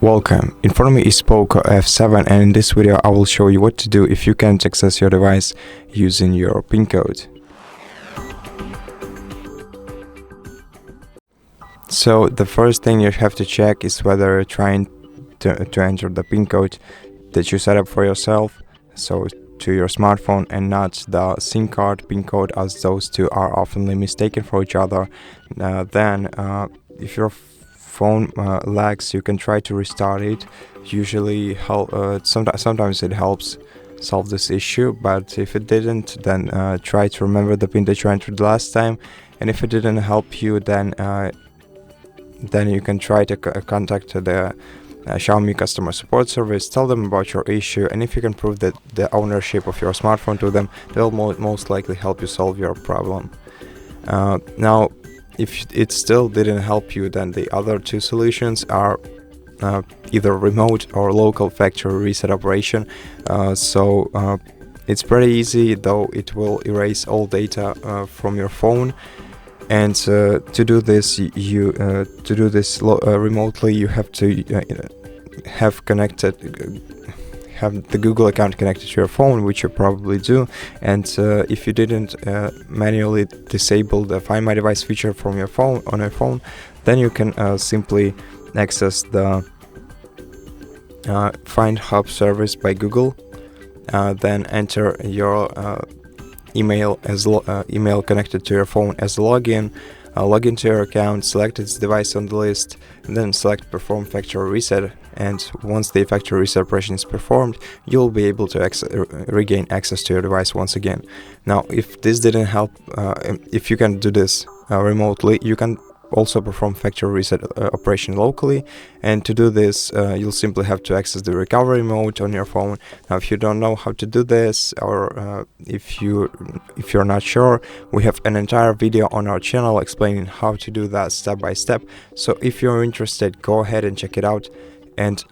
Welcome, in front of me is POCO F7, and in this video I will show you what to do if you can't access your device using your PIN code. So the first thing you have to check is whether you're trying to enter the PIN code that you set up for yourself, so to your smartphone, and not the SIM card PIN code, as those two are oftenly mistaken for each other. If your phone lags, you can try to restart it. Usually sometimes it helps solve this issue, but if it didn't, then try to remember the PIN that you entered last time, and if it didn't help you, then you can try to contact the Xiaomi customer support service, tell them about your issue, and if you can prove that the ownership of your smartphone to them, they'll most likely help you solve your problem. Now, if it still didn't help you, then the other two solutions are either remote or local factory reset operation. It's pretty easy, though it will erase all data from your phone. And to do this, remotely, you have to have the Google account connected to your phone, which you probably do. And if you didn't manually disable the Find My Device feature from your phone on your phone, then you can simply access the Find Hub service by Google. Then enter your email connected to your phone as a login. Log into your account, select its device on the list, and then select Perform Factory Reset. And once the factory reset operation is performed, you'll be able to regain access to your device once again. Now, if this didn't help, if you can do this remotely, you can also perform factory reset operation locally. And to do this, you'll simply have to access the recovery mode on your phone. Now, if you don't know how to do this, or if you're not sure, we have an entire video on our channel explaining how to do that step by step. So if you're interested, go ahead and check it out. And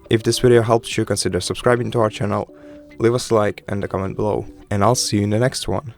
if this video helps you, consider subscribing to our channel, leave us a like and a comment below, and I'll see you in the next one.